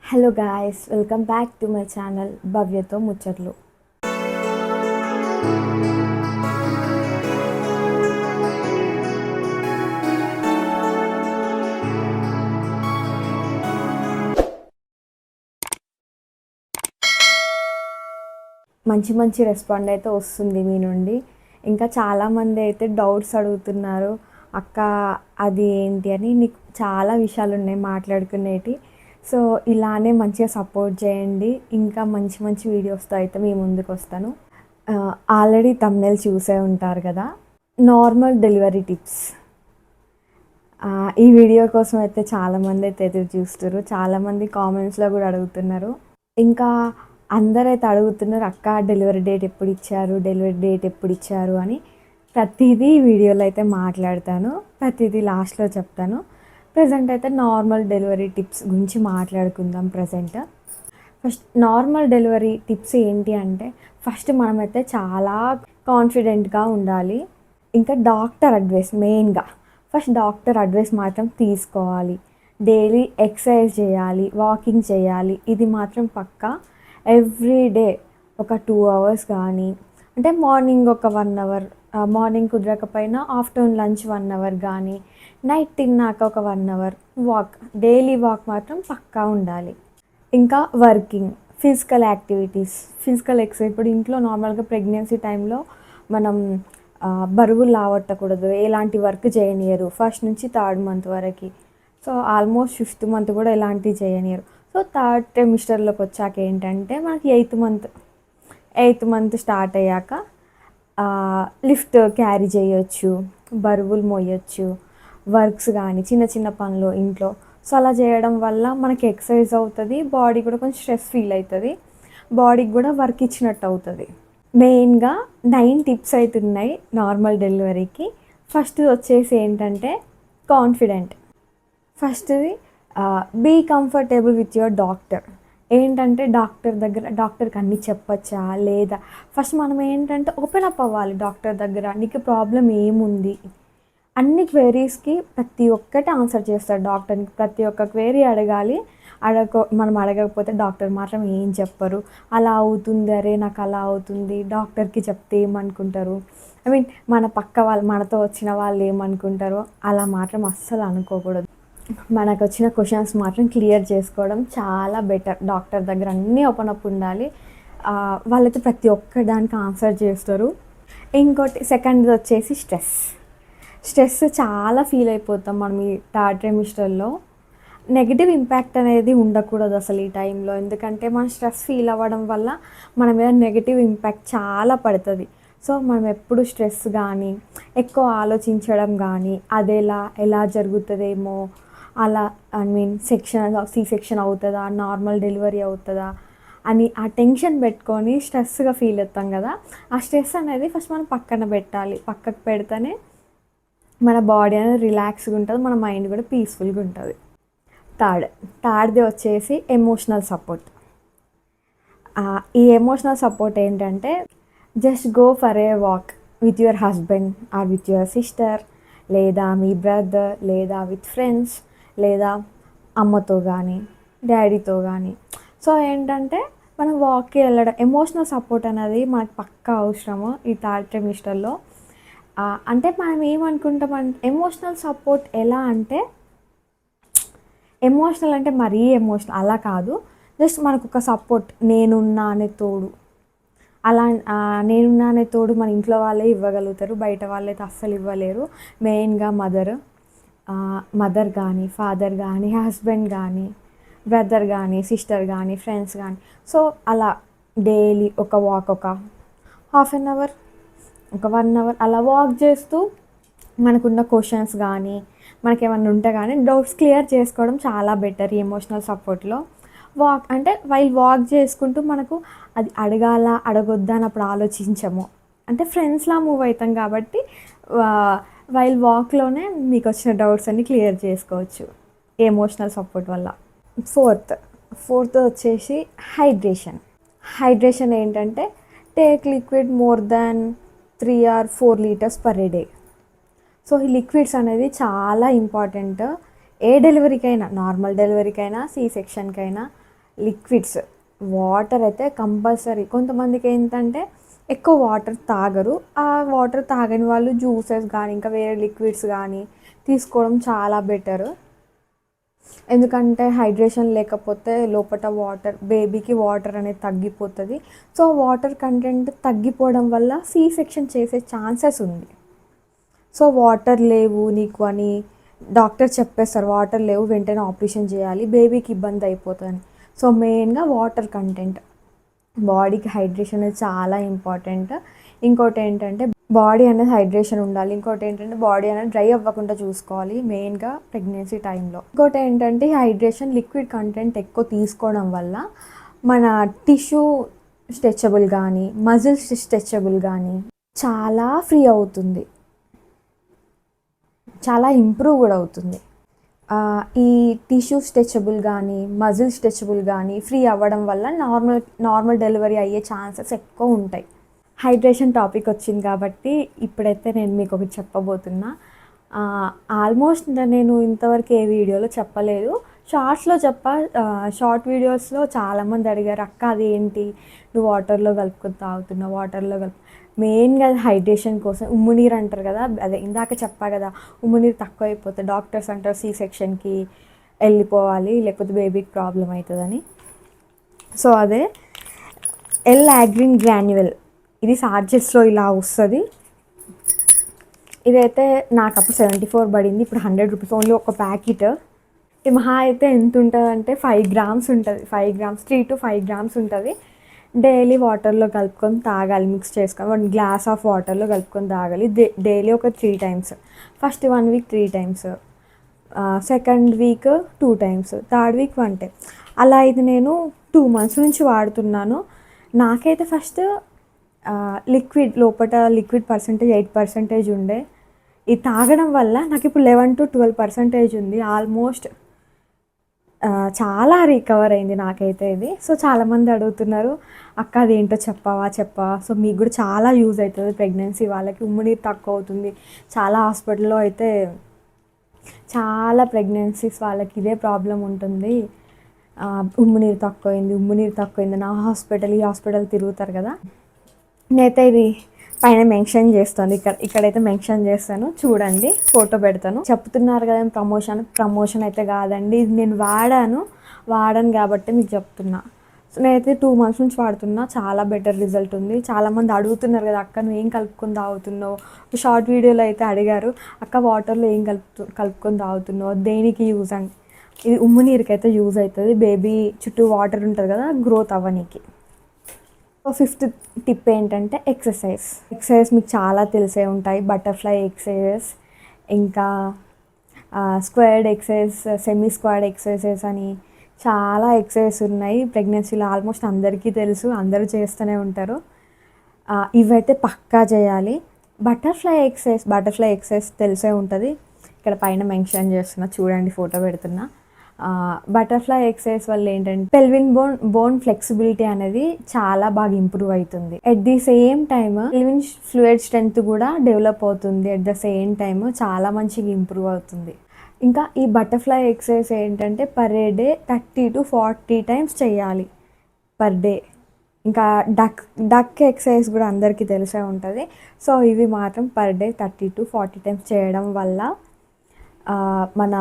Hello guys, welcome back to my channel భవ్యతో ముచ్చట్లు. మంచి మంచి రెస్పాండ్ అయితే వస్తుంది మీ నుండి. ఇంకా చాలామంది అయితే డౌట్స్ అడుగుతున్నారు, అక్క అది ఏంటి అని. నీకు చాలా విషయాలు ఉన్నాయి మాట్లాడుకునేటి. సో ఇలానే మంచిగా సపోర్ట్ చేయండి. ఇంకా మంచి మంచి వీడియోస్తో అయితే మీ ముందుకు వస్తాను. ఆల్రెడీ థంబ్నెయిల్ చూసే ఉంటారు కదా, నార్మల్ డెలివరీ టిప్స్. ఈ వీడియో కోసం అయితే చాలామంది అయితే ఎదురు చూస్తారు. చాలామంది కామెంట్స్లో కూడా అడుగుతున్నారు. ఇంకా అందరైతే అడుగుతున్నారు, అక్క డెలివరీ డేట్ ఎప్పుడు ఇచ్చారు, డెలివరీ డేట్ ఎప్పుడు ఇచ్చారు అని. ప్రతిదీ వీడియోలో అయితే మాట్లాడతాను, ప్రతిదీ లాస్ట్లో చెప్తాను. ప్రజెంట్ అయితే నార్మల్ డెలివరీ టిప్స్ గురించి మాట్లాడుకుందాం. ఫస్ట్ నార్మల్ డెలివరీ టిప్స్ ఏంటి అంటే, ఫస్ట్ మనమైతే చాలా కాన్ఫిడెంట్గా ఉండాలి. ఇంకా డాక్టర్ అడ్వైస్ మెయిన్గా, ఫస్ట్ డాక్టర్ అడ్వైస్ మాత్రం తీసుకోవాలి. డైలీ ఎక్సర్సైజ్ చేయాలి, వాకింగ్ చేయాలి, ఇది మాత్రం పక్కా. ఎవ్రీడే ఒక 2 అవర్స్ కానీ, అంటే మార్నింగ్ ఒక 1 అవర్, మార్నింగ్ కుదరకపోయినా ఆఫ్టర్నూన్ లంచ్ 1 అవర్ కానీ, నైట్ తిన్నాక ఒక 1 అవర్ వాక్, డైలీ వాక్ మాత్రం పక్కా ఉండాలి. ఇంకా working, physical activities, physical exercise. ఇప్పుడు ఇంట్లో నార్మల్గా ప్రెగ్నెన్సీ టైంలో మనం బరువులు లావట్టకూడదు, ఎలాంటి వర్క్ చేయనియరు ఫస్ట్ నుంచి 3rd మంత్ వరకు. సో ఆల్మోస్ట్ 5th మంత్ కూడా ఎలాంటివి చేయనియరు. సో 3rd ట్రైమిస్టర్లోకి వచ్చాక ఏంటంటే మనకి 8th మంత్ స్టార్ట్ అయ్యాక లిఫ్ట్ క్యారీ చేయొచ్చు, బరువులు మోయొచ్చు, వర్క్స్ కానీ చిన్న చిన్న పనులు ఇంట్లో. సో అలా చేయడం వల్ల మనకి ఎక్సర్సైజ్ అవుతుంది, బాడీ కూడా కొంచెం స్ట్రెస్ ఫీల్ అవుతుంది, బాడీకి కూడా వర్క్ ఇచ్చినట్టు అవుతుంది. మెయిన్గా 9 టిప్స్ అయితే ఉన్నాయి నార్మల్ డెలివరీకి. ఫస్ట్ వచ్చేసి ఏంటంటే కాన్ఫిడెంట్. ఫస్ట్ది be comfortable with your doctor. ఏంటంటే డాక్టర్కి అన్నీ చెప్పచ్చా లేదా, ఫస్ట్ మనం ఏంటంటే ఓపెన్ అప్ అవ్వాలి డాక్టర్ దగ్గర. నీకు ప్రాబ్లం ఏముంది, అన్ని క్వైరీస్కి ప్రతి ఒక్కటి ఆన్సర్ చేస్తాడు డాక్టర్కి. ప్రతి ఒక్క క్వైరీ అడగాలి. మనం అడగకపోతే డాక్టర్ మాత్రం ఏం చెప్పరు. అలా అవుతుంది, అరే నాకు అలా అవుతుంది, డాక్టర్కి చెప్తే ఏమనుకుంటారు, మన పక్క వాళ్ళు, మనతో వచ్చిన వాళ్ళు ఏమనుకుంటారో అలా మాత్రం అస్సలు అనుకోకూడదు. మనకు వచ్చిన క్వశ్చన్స్ మాత్రం క్లియర్ చేసుకోవడం చాలా బెటర్. డాక్టర్ దగ్గర అన్నీ ఓపెన్ అప్ ఉండాలి. వాళ్ళైతే ప్రతి ఒక్క దానికి ఆన్సర్ చేస్తారు. ఇంకోటి సెకండ్ది వచ్చేసి స్ట్రెస్ చాలా ఫీల్ అయిపోతాం మనం ఈ 3rd ట్రైమిస్టర్లో. నెగిటివ్ ఇంపాక్ట్ అనేది ఉండకూడదు అసలు ఈ టైంలో. ఎందుకంటే మనం స్ట్రెస్ ఫీల్ అవ్వడం వల్ల మన మీద నెగిటివ్ ఇంపాక్ట్ చాలా పడుతుంది. సో మనం ఎప్పుడు స్ట్రెస్ కానీ, ఎక్కువ ఆలోచించడం కానీ, ఎలా జరుగుతుందేమో, అలా సి సెక్షన్ అవుతుందా, నార్మల్ డెలివరీ అవుతుందా అని ఆ టెన్షన్ పెట్టుకొని స్ట్రెస్గా ఫీల్ అవుతాం కదా. ఆ స్ట్రెస్ అనేది ఫస్ట్ మనం పక్కన పెట్టాలి. పక్కకు పెడితేనే మన బాడీ అనేది రిలాక్స్గా ఉంటుంది, మన మైండ్ కూడా పీస్ఫుల్గా ఉంటుంది. థర్డ్ది వచ్చేసి ఎమోషనల్ సపోర్ట్. ఈ ఎమోషనల్ సపోర్ట్ ఏంటంటే, just go for a walk with your husband or with your sister, లేదా మీ బ్రదర్, లేదా విత్ ఫ్రెండ్స్, లేదా అమ్మతో కానీ డాడీతో కానీ. సో ఏంటంటే మనం వాక్కి వెళ్ళడం, ఎమోషనల్ సపోర్ట్ అనేది మనకు పక్కా అవసరము ఈ 3rd ట్రైమిస్టర్లో. అంటే మనం ఏమనుకుంటామంటే ఎమోషనల్ సపోర్ట్ ఎలా అంటే, ఎమోషనల్ అంటే మరీ ఎమోషనల్ అలా కాదు, జస్ట్ మనకు ఒక సపోర్ట్, నేనున్నా అనే తోడు. అలా నేనున్నా అనే తోడు మన ఇంట్లో వాళ్ళే ఇవ్వగలుగుతారు, బయట వాళ్ళైతే అస్సలు ఇవ్వలేరు. మెయిన్గా మదర్ కానీ, ఫాదర్ కానీ, హస్బెండ్ కానీ, బ్రదర్ కానీ, సిస్టర్ కానీ, ఫ్రెండ్స్ కానీ. సో అలా డైలీ ఒక వాక్, ఒక 1/2 అవర్, ఒక 1 అవర్ అలా వాక్ చేస్తూ మనకున్న క్వశ్చన్స్ కానీ, మనకేమన్నా ఉంటే కానీ డౌట్స్ క్లియర్ చేసుకోవడం చాలా బెటర్ ఈ ఎమోషనల్ సపోర్ట్లో. వాక్ అంటే వైల్ వాక్ చేసుకుంటూ మనకు అది అడగొద్దా అని అప్పుడు ఆలోచించము. అంటే ఫ్రెండ్స్లా మూవ్ అవుతాం కాబట్టి వైల్ వాక్లోనే మీకు వచ్చిన డౌట్స్ అన్నీ క్లియర్ చేసుకోవచ్చు ఎమోషనల్ సపోర్ట్ వల్ల. ఫోర్త్ వచ్చేసి హైడ్రేషన్ ఏంటంటే, take liquid more than 3 or 4 liters per day. So ఈ లిక్విడ్స్ అనేది చాలా ఇంపార్టెంట్. ఏ డెలివరీకైనా, నార్మల్ డెలివరీకైనా, సి సెక్షన్కైనా లిక్విడ్స్, వాటర్ అయితే కంపల్సరీ. కొంతమందికి ఏంటంటే ఎక్కువ వాటర్ తాగరు. ఆ వాటర్ తాగని వాళ్ళు జ్యూసెస్ కానీ ఇంకా వేరే లిక్విడ్స్ కానీ తీసుకోవడం చాలా బెటరు. ఎందుకంటే హైడ్రేషన్ లేకపోతే లోపల వాటర్, బేబీకి వాటర్ అనేది తగ్గిపోతుంది. సో వాటర్ కంటెంట్ తగ్గిపోవడం వల్ల సి సెక్షన్ చేసే ఛాన్సెస్ ఉంది. సో వాటర్ లేవు నీకు అని డాక్టర్ చెప్పేస్తారు, వాటర్ లేవు వెంటనే ఆపరేషన్ చేయాలి, బేబీకి ఇబ్బంది అయిపోతుంది. సో మెయిన్గా వాటర్ కంటెంట్, బాడీకి హైడ్రేషన్ అనేది చాలా ఇంపార్టెంట్. ఇంకోటి ఏంటంటే బాడీ అనేది హైడ్రేషన్ ఉండాలి. ఇంకోటి ఏంటంటే బాడీ అనేది డ్రై అవ్వకుండా చూసుకోవాలి మెయిన్గా ప్రెగ్నెన్సీ టైంలో. ఇంకోటి ఏంటంటే హైడ్రేషన్, లిక్విడ్ కంటెంట్ ఎక్కువ తీసుకోవడం వల్ల మన టిష్యూ స్ట్రెచబుల్ కానీ మజిల్స్ స్ట్రెచబుల్ కానీ చాలా ఫ్రీ అవుతుంది, చాలా ఇంప్రూవ్ కూడా అవుతుంది. ఈ టిష్యూ స్ట్రెచబుల్ కానీ మజిల్ స్ట్రెచబుల్ కానీ ఫ్రీ అవ్వడం వల్ల నార్మల్ డెలివరీ అయ్యే ఛాన్సెస్ ఎక్కువ ఉంటాయి. హైడ్రేషన్ టాపిక్ వచ్చింది కాబట్టి ఇప్పుడైతే నేను మీకు ఒకటి చెప్పబోతున్నా. ఆల్మోస్ట్ నేను ఇంతవరకు ఏ వీడియోలో చెప్పలేదు, షార్ట్స్లో షార్ట్ వీడియోస్లో చాలామంది అడిగారు, అక్క అది ఏంటి నువ్వు వాటర్లో కలుపుకొని తాగుతున్నావు, వాటర్లో మెయిన్గా హైడ్రేషన్ కోసం. ఉమ్మునీరు అంటారు కదా, అదే ఇందాక చెప్పా కదా, ఉమ్మునీరు తక్కువ అయిపోతే డాక్టర్స్ అంటారు సి సెక్షన్కి వెళ్ళిపోవాలి లేకపోతే బేబీకి ప్రాబ్లం అవుతుందని. సో అదే L-arginine గ్రాన్యువల్, ఇది సార్జెస్లో ఇలా వస్తుంది. ఇదైతే నాకు అప్పుడు 74 పడింది, ఇప్పుడు 100 రూపీస్ ఓన్లీ ఒక ప్యాకెట్. ఈ మహా అయితే ఎంత ఉంటుంది అంటే 5 grams ఉంటుంది, 5 grams 3 to 5 grams ఉంటుంది. డైలీ వాటర్లో కలుపుకొని తాగాలి, మిక్స్ చేసుకొని 1 glass ఆఫ్ వాటర్లో కలుపుకొని తాగాలి డైలీ ఒక 3 times. First 1 week 3 times, second week 2 times, third week 1 time. అలా ఇది నేను 2 months నుంచి వాడుతున్నాను. నాకైతే ఫస్ట్ లిక్విడ్ లోపల లిక్విడ్ పర్సంటేజ్ 8% ఉండే, ఇది తాగడం వల్ల నాకు ఇప్పుడు 11 to 12% ఉంది. ఆల్మోస్ట్ చాలా రికవర్ అయింది నాకైతే ఇది. సో చాలామంది అడుగుతున్నారు, అక్క అదేంటో చెప్పవా. సో మీకు కూడా చాలా యూజ్ అవుతుంది ప్రెగ్నెన్సీ వాళ్ళకి. ఉమ్మునీరు తక్కువ అవుతుంది, చాలా హాస్పిటల్లో అయితే చాలా ప్రెగ్నెన్సీస్ వాళ్ళకి ఇదే ప్రాబ్లం ఉంటుంది, ఉమ్మునీరు తక్కువైంది నా హాస్పిటల్ ఈ హాస్పిటల్ తిరుగుతారు కదా. నేనైతే ఇది పైన మెన్షన్ చేస్తాను, ఇక్కడైతే మెన్షన్ చేస్తాను చూడండి, ఫోటో పెడతాను. చెప్తున్నారు కదా ప్రమోషన్ అయితే కాదండి, ఇది నేను వాడాను కాబట్టి మీకు చెప్తున్నా. సో నేనైతే 2 months నుంచి వాడుతున్నా, చాలా బెటర్ రిజల్ట్ ఉంది. చాలామంది అడుగుతున్నారు కదా, అక్క నువ్వు ఏం కలుపుకొని తాగుతున్నావు. షార్ట్ వీడియోలో అయితే అడిగారు, అక్క వాటర్లో ఏం కలుపుకొని తాగుతున్నావు, దేనికి యూజ్ అని. ఇది ఉమ్మునీరుకి అయితే యూజ్ అవుతుంది, బేబీ చుట్టూ వాటర్ ఉంటుంది కదా గ్రోత్ అవ్వనీకి. ఫిఫ్త్ టిప్ ఏంటంటే ఎక్సర్సైజ్ మీకు చాలా తెలిసే ఉంటాయి. బటర్ఫ్లై ఎక్సర్సైజెస్, ఇంకా squared exercise, semi squared exercises అని చాలా ఎక్సర్సైజెస్ ఉన్నాయి ప్రెగ్నెన్సీలో. ఆల్మోస్ట్ అందరికీ తెలుసు, అందరూ చేస్తూనే ఉంటారు. ఇవైతే పక్కా చేయాలి. బటర్ఫ్లై ఎక్సర్సైజ్ తెలిసే ఉంటుంది, ఇక్కడ పైన మెన్షన్ చేస్తున్నా చూడండి, ఫోటో పెడుతున్నా. బటర్ఫ్లై ఎక్సర్సైజ్ వల్ల ఏంటంటే పెల్విన్ బోన్ ఫ్లెక్సిబిలిటీ అనేది చాలా బాగా ఇంప్రూవ్ అవుతుంది. At the same time పెల్విన్ fluid strength కూడా డెవలప్ అవుతుంది. ఎట్ ద సేమ్ టైమ్ చాలా మంచిగా ఇంప్రూవ్ అవుతుంది. ఇంకా ఈ బటర్ఫ్లై ఎక్సర్సైజ్ ఏంటంటే పర్ డే 30 to 40 times చేయాలి పర్ డే. ఇంకా డక్ ఎక్సర్సైజ్ కూడా అందరికీ తెలిసే ఉంటుంది. సో ఇవి మాత్రం పర్ డే 30 to 40 times చేయడం వల్ల మన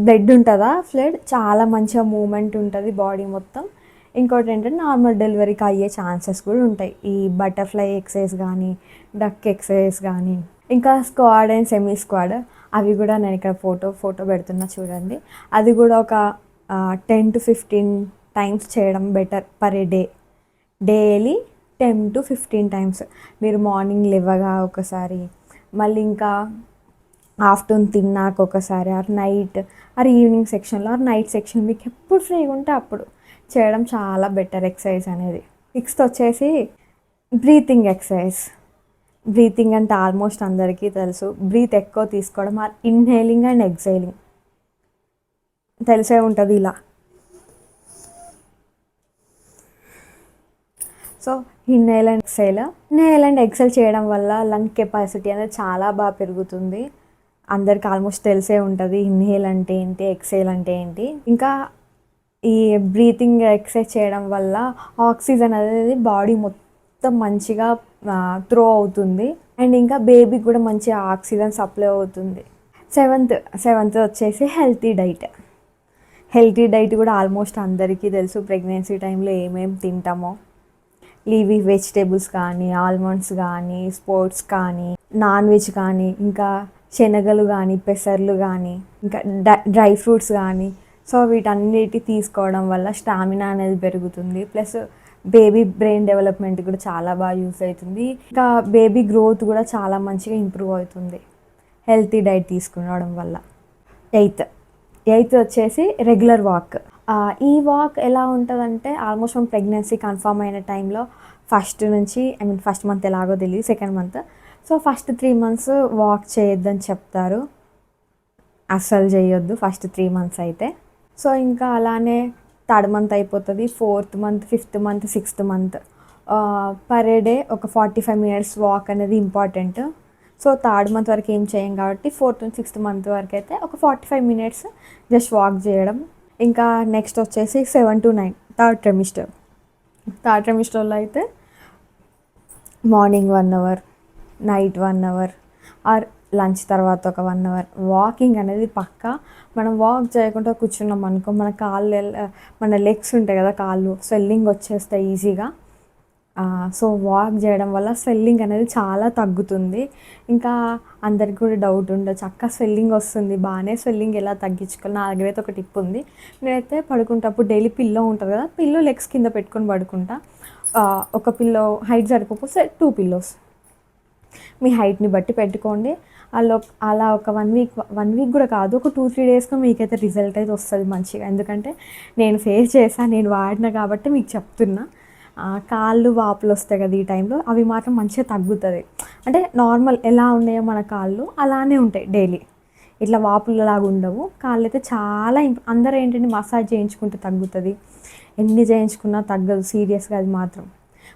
బ్లడ్ ఉంటుందా ఫ్లడ్ చాలా మంచిగా మూమెంట్ ఉంటుంది బాడీ మొత్తం. ఇంకోటి ఏంటంటే నార్మల్ డెలివరీకి అయ్యే ఛాన్సెస్ కూడా ఉంటాయి ఈ బటర్ఫ్లై ఎక్సర్సైజ్ కానీ డక్ ఎక్సర్సైజ్ కానీ. ఇంకా స్క్వాడ్ అండ్ సెమీ స్క్వాడ్, అవి కూడా నేను ఇక్కడ ఫోటో పెడుతున్నా చూడండి. అది కూడా ఒక 10 to 15 times చేయడం better per day. Daily 10 to 15 times. మీరు మార్నింగ్ లేవగా ఒకసారి, మళ్ళీ ఇంకా ఆఫ్టర్నూన్ తిన్నాక ఒకసారి, నైట్ ఈవినింగ్ సెక్షన్లో నైట్ సెక్షన్ మీకు ఎప్పుడు ఫ్రీగా ఉంటే అప్పుడు చేయడం చాలా బెటర్ ఎక్సర్సైజ్ అనేది. నెక్స్ట్ వచ్చేసి బ్రీతింగ్ ఎక్సర్సైజ్. బ్రీతింగ్ అంటే ఆల్మోస్ట్ అందరికీ తెలుసు, బ్రీత్ ఎక్కువ తీసుకోవడం, ఇన్హేలింగ్ అండ్ ఎక్సైలింగ్ తెలిసే ఉంటుంది ఇలా. సో ఇన్హేల్ అండ్ ఎక్సైల్ చేయడం వల్ల లంగ్ కెపాసిటీ అనేది చాలా బాగా పెరుగుతుంది. అందరికి ఆల్మోస్ట్ తెలిసే ఉంటుంది ఇన్హేల్ అంటే ఏంటి, ఎక్సైల్ అంటే ఏంటి. ఇంకా ఈ బ్రీతింగ్ ఎక్సర్సైజ్ చేయడం వల్ల ఆక్సిజన్ అనేది బాడీ మొత్తం మంచిగా త్రో అవుతుంది. అండ్ ఇంకా బేబీకి కూడా మంచి ఆక్సిజన్ సప్లై అవుతుంది. సెవెంత్ వచ్చేసి హెల్తీ డైట్ కూడా ఆల్మోస్ట్ అందరికీ తెలుసు. ప్రెగ్నెన్సీ టైంలో ఏమేమి తింటామో, లీవీ వెజిటేబుల్స్ కానీ, ఆల్మండ్స్ కానీ, స్పోర్ట్స్ కానీ, నాన్ వెజ్ కానీ, ఇంకా శనగలు కానీ, పెసర్లు కానీ, ఇంకా డ్రై ఫ్రూట్స్ కానీ. సో వీటన్నిటి తీసుకోవడం వల్ల స్టామినా అనేది పెరుగుతుంది. ప్లస్ బేబీ బ్రెయిన్ డెవలప్మెంట్ కూడా చాలా బాగా యూస్ అవుతుంది. ఇంకా బేబీ గ్రోత్ కూడా చాలా మంచిగా ఇంప్రూవ్ అవుతుంది హెల్తీ డైట్ తీసుకోవడం వల్ల. ఎయిత్ వచ్చేసి రెగ్యులర్ వాక్. ఈ వాక్ ఎలా ఉంటుందంటే ఆల్మోస్ట్ మనం ప్రెగ్నెన్సీ కన్ఫర్మ్ అయిన టైంలో ఫస్ట్ మంత్ ఎలాగో తెలియదు, second month. So first 3 months walk చేయొద్దని చెప్తారు, అస్సలు చేయొద్దు ఫస్ట్ 3 months అయితే. సో ఇంకా అలానే 3rd month అయిపోతుంది, 4th month, 5th month, 6th month per day ఒక 45 minutes వాక్ అనేది ఇంపార్టెంట్. సో 3rd month వరకు ఏం చేయం కాబట్టి 4th and 6th month వరకు అయితే ఒక 45 minutes జస్ట్ వాక్ చేయడం. ఇంకా నెక్స్ట్ వచ్చేసి 7 to 9 థర్డ్ ట్రైమిస్టర్లో అయితే morning 1 hour, night 1 hour or lunch తర్వాత ఒక 1 hour వాకింగ్ అనేది పక్కా. మనం వాక్ చేయకుండా కూర్చున్నాం అనుకో, మన లెగ్స్ ఉంటాయి కదా, కాళ్ళు స్వెల్లింగ్ వచ్చేస్తాయి ఈజీగా. సో వాక్ చేయడం వల్ల స్వెల్లింగ్ అనేది చాలా తగ్గుతుంది. ఇంకా అందరికి కూడా డౌట్ ఉండొచ్చు, అక్క స్వెల్లింగ్ వస్తుంది బాగానే, స్వెల్లింగ్ ఎలా తగ్గించుకోవాలి? నా దగ్గర అయితే ఒక టిప్ ఉంది. నేనైతే పడుకుంటప్పుడు డైలీ పిల్లో ఉంటుంది కదా, పిల్లో లెగ్స్ కింద పెట్టుకొని పడుకుంటా. ఒక పిల్లో హైట్ సరిపోతే 2 pillows మీ హైట్ని బట్టి పెట్టుకోండి. అలా ఒక 1 week కూడా కాదు, ఒక 2-3 daysలో మీకైతే రిజల్ట్ అయితే వస్తుంది మంచిగా. ఎందుకంటే నేను ఫేస్ చేశాను, నేను వాడినా కాబట్టి మీకు చెప్తున్నా. కాళ్ళు వాపులు వస్తాయి కదా ఈ టైంలో, అవి మాత్రం మంచిగా తగ్గుతుంది. అంటే నార్మల్ ఎలా ఉన్నాయో మన కాళ్ళు అలానే ఉంటాయి డైలీ, ఇట్లా వాపులలాగా ఉండవు. కాళ్ళు అయితే చాలా అందరూ ఏంటంటే మసాజ్ చేయించుకుంటే తగ్గుతుంది, ఎన్ని చేయించుకున్నా తగ్గదు సీరియస్గా. అది మాత్రం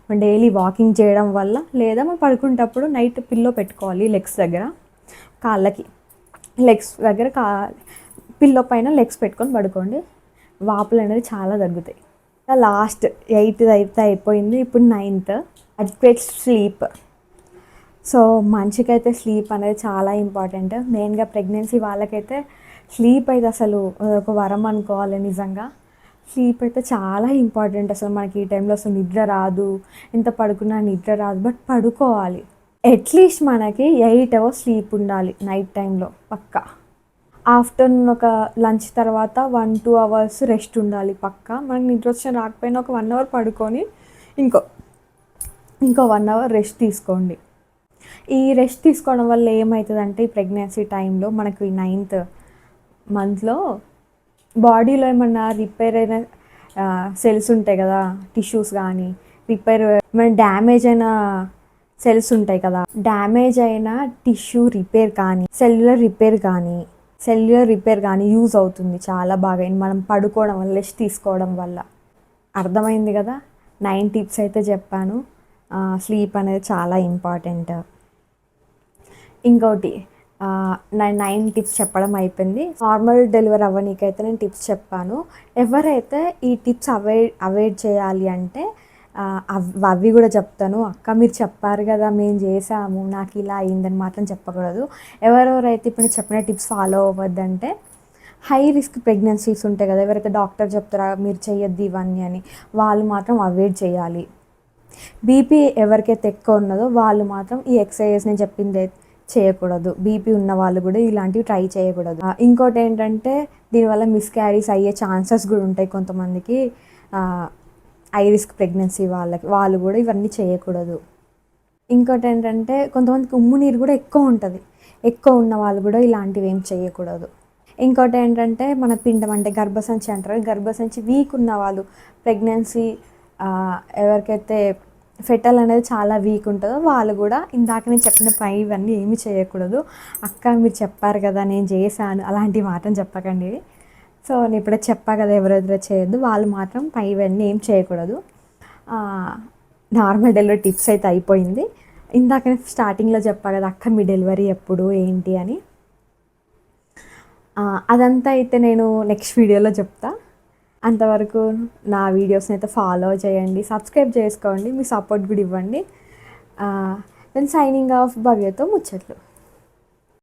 మనం డైలీ వాకింగ్ చేయడం వల్ల, లేదా మనం పడుకునేటప్పుడు నైట్ పిల్లో పెట్టుకోవాలి లెగ్స్ దగ్గర, కాళ్ళకి లెగ్స్ దగ్గర పిల్లో పైన లెగ్స్ పెట్టుకొని పడుకోండి, వాపులు అనేది చాలా తగ్గుతాయి. లాస్ట్ 8th అయితే అయిపోయింది, ఇప్పుడు 9th అడ్క్వేట్ స్లీప్. సో మనిషికైతే స్లీప్ అనేది చాలా ఇంపార్టెంట్. మెయిన్గా ప్రెగ్నెన్సీ వాళ్ళకైతే స్లీప్ అయితే అసలు ఒక వరం అనుకోవాలి నిజంగా. స్లీప్ అయితే చాలా ఇంపార్టెంట్. అసలు మనకి ఈ టైంలో అసలు నిద్ర రాదు, ఎంత పడుకున్నా నిద్ర రాదు, బట్ పడుకోవాలి. అట్లీస్ట్ మనకి 8 hours స్లీప్ ఉండాలి నైట్ టైంలో పక్కా. ఆఫ్టర్నూన్ ఒక లంచ్ తర్వాత 1-2 hours రెస్ట్ ఉండాలి పక్కా. మనకి నిద్ర వచ్చిన రాకపోయినా ఒక 1 hour పడుకొని ఇంకో 1 hour రెస్ట్ తీసుకోండి. ఈ రెస్ట్ తీసుకోవడం వల్ల ఏమవుతుందంటే ఈ ప్రెగ్నెన్సీ టైంలో మనకు ఈ 9th monthలో బాడీలో ఏమన్నా రిపేర్ అయిన సెల్స్ ఉంటాయి కదా, టిష్యూస్ కానీ మన డ్యామేజ్ అయిన సెల్స్ ఉంటాయి కదా, డ్యామేజ్ అయిన టిష్యూ రిపేర్ కానీ సెల్యులర్ రిపేర్ కానీ యూజ్ అవుతుంది చాలా బాగా మనం పడుకోవడం వల్ల, రెస్ట్ తీసుకోవడం వల్ల. అర్థమైంది కదా, 9 tips అయితే చెప్పాను. స్లీప్ అనేది చాలా ఇంపార్టెంట్. ఇంకోటి 9 tips చెప్పడం అయిపోయింది. నార్మల్ డెలివరీ అవ్వనీకైతే నేను టిప్స్ చెప్పాను. ఎవరైతే ఈ టిప్స్ అవాయిడ్ చేయాలి అంటే అవి కూడా చెప్తాను. అక్క మీరు చెప్పారు కదా, మేము చేసాము, నాకు ఇలా అయిందని మాత్రం చెప్పకూడదు. ఎవరెవరైతే ఇప్పుడు చెప్పిన టిప్స్ ఫాలో అవ్వద్దంటే హై రిస్క్ ప్రెగ్నెన్సీస్ ఉంటాయి కదా, ఎవరైతే డాక్టర్ చెప్తారా మీరు చేయొద్దు ఇవన్నీ అని, వాళ్ళు మాత్రం అవాయిడ్ చేయాలి. బీపీ ఎవరికైతే ఎక్కువ ఉన్నదో వాళ్ళు మాత్రం ఈ ఎక్సర్సైజ్ నేను చెప్పింది చేయకూడదు. బీపీ ఉన్న వాళ్ళు కూడా ఇలాంటివి ట్రై చేయకూడదు. ఇంకోటి ఏంటంటే దీనివల్ల మిస్క్యారీస్ అయ్యే ఛాన్సెస్ కూడా ఉంటాయి కొంతమందికి. హై రిస్క్ ప్రెగ్నెన్సీ వాళ్ళు కూడా ఇవన్నీ చేయకూడదు. ఇంకోటి ఏంటంటే కొంతమందికి ఉమ్ము నీరు కూడా ఎక్కువ ఉంటుంది, ఎక్కువ ఉన్న వాళ్ళు కూడా ఇలాంటివి ఏం చేయకూడదు. ఇంకోటి ఏంటంటే మన పిండం అంటే గర్భసంచి అంటారు, గర్భసంచి వీక్ ఉన్న వాళ్ళు, ప్రెగ్నెన్సీ ఎవరికైతే ఫెటల్ అనేది చాలా వీక్ ఉంటుందో వాళ్ళు కూడా ఇందాక నేను చెప్పిన ఇవన్నీ ఏమీ చేయకూడదు. అక్క మీరు చెప్పారు కదా నేను చేశాను అలాంటివి మాత్రం చెప్పకండి. సో నేను ఇప్పుడే చెప్పా కదా ఎవరెవరో చేయొద్దు, వాళ్ళు మాత్రం ఇవన్నీ ఏం చేయకూడదు. నార్మల్ డెలివరీ టిప్స్ అయితే అయిపోయింది. ఇందాక నేను స్టార్టింగ్లో చెప్పా కదా అక్క మీ డెలివరీ ఎప్పుడు ఏంటి అని, అదంతా అయితే నేను నెక్స్ట్ వీడియోలో చెప్తా. అంతవరకు నా వీడియోస్ని అయితే ఫాలో చేయండి, సబ్స్క్రైబ్ చేసుకోండి, మీ సపోర్ట్ కూడా ఇవ్వండి. దెన్ సైనింగ్ ఆఫ్ భవ్యతో ముచ్చట్లు.